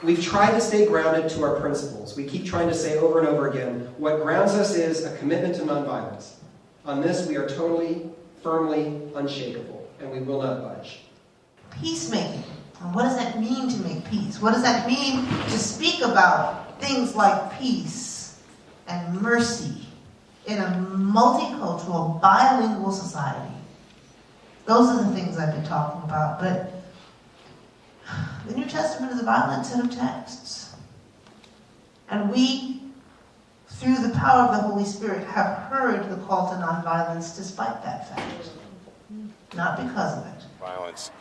we've tried to stay grounded to our principles. We keep trying to say over and over again, what grounds us is a commitment to nonviolence. On this, we are totally, firmly unshakable, and we will not budge. Peacemaking. And what does that mean to make peace? What does that mean to speak about things like peace and mercy in a multicultural, bilingual society? Those are the things I've been talking about. But the New Testament is a violent set of texts. And we, through the power of the Holy Spirit, have heard the call to nonviolence despite that fact. Not because of it. Violence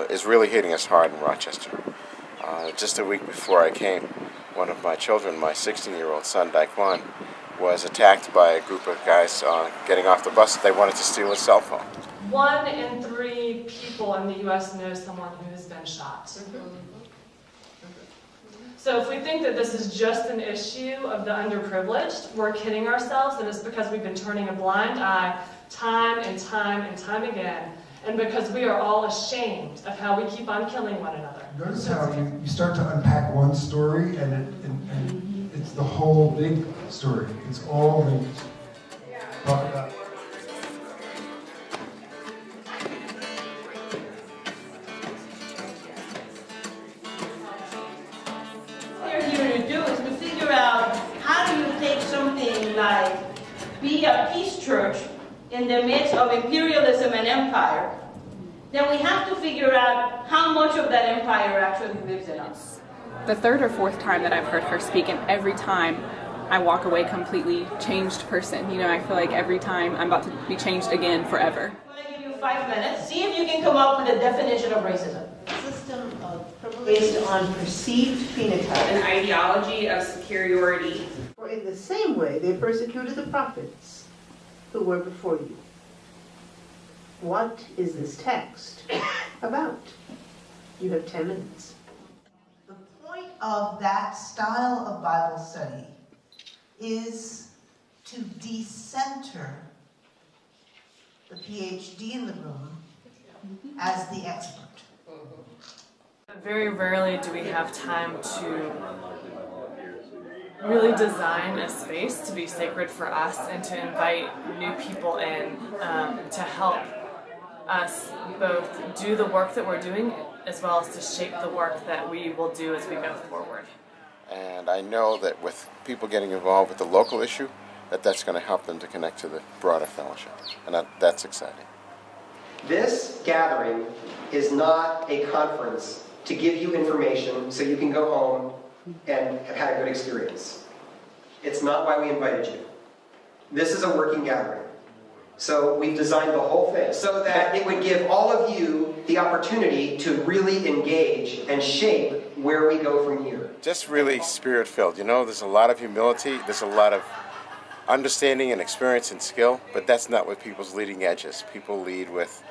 is really hitting us hard in Rochester. Just a week before I came, one of my children, my 16-year-old son, Daquan, was attacked by a group of guys getting off the bus. They wanted to steal his cell phone. 1 in 3 people in the U.S. knows someone who has been shot. So if we think that this is just an issue of the underprivileged, we're kidding ourselves, and it's because we've been turning a blind eye time and time and time again, and because we are all ashamed of how we keep on killing one another. Notice how you start to unpack one story, and it's the whole big story. It's all linked. Talk about. What we're here to do is to figure out how do you take something like be a peace church in the midst of imperialism and empire. Then we have to figure out how much of that empire actually lives in us. The third or fourth time that I've heard her speak, and every time I walk away completely changed person. You know, I feel like every time I'm about to be changed again forever. I'm going to give you 5 minutes. See if you can come up with a definition of racism. A system of privilege based on perceived phenotype. An ideology of superiority. For in the same way they persecuted the prophets who were before you. What is this text about? You have 10 minutes. The point of that style of Bible study is to decenter the PhD in the room as the expert. Very rarely do we have time to really design a space to be sacred for us and to invite new people in to help us both do the work that we're doing as well as to shape the work that we will do as we go forward. And I know that with people getting involved with the local issue, that's going to help them to connect to the broader fellowship. And that's exciting. This gathering is not a conference to give you information so you can go home and have had a good experience. It's not why we invited you. This is a working gathering. So we've designed the whole thing so that it would give all of you the opportunity to really engage and shape where we go from here. Just really spirit-filled. You know, there's a lot of humility, there's a lot of understanding and experience and skill, but that's not what people's leading edge is. People lead with,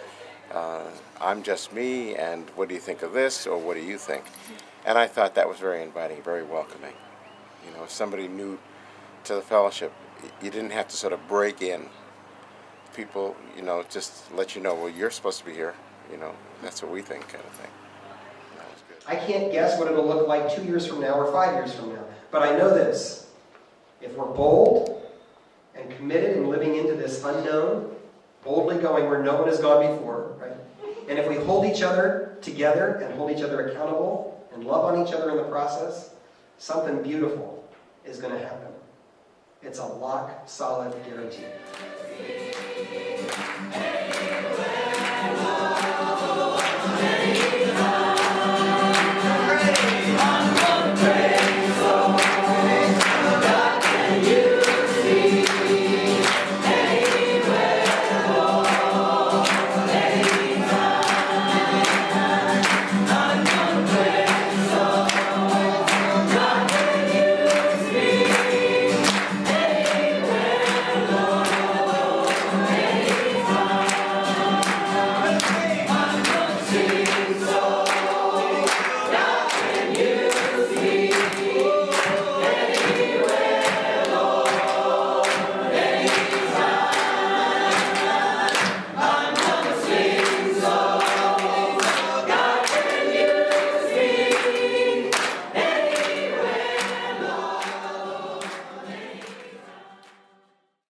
I'm just me, and what do you think of this, or what do you think? And I thought that was very inviting, very welcoming. You know, if somebody new to the fellowship, you didn't have to sort of break in. People, you know, just let you know, well, you're supposed to be here. You know, that's what we think, kind of thing. That was good. I can't guess what it'll look like 2 years from now or 5 years from now, but I know this. If we're bold and committed in living into this unknown, boldly going where no one has gone before, right? And if we hold each other together and hold each other accountable and love on each other in the process, something beautiful is going to happen. It's a lock, solid guarantee.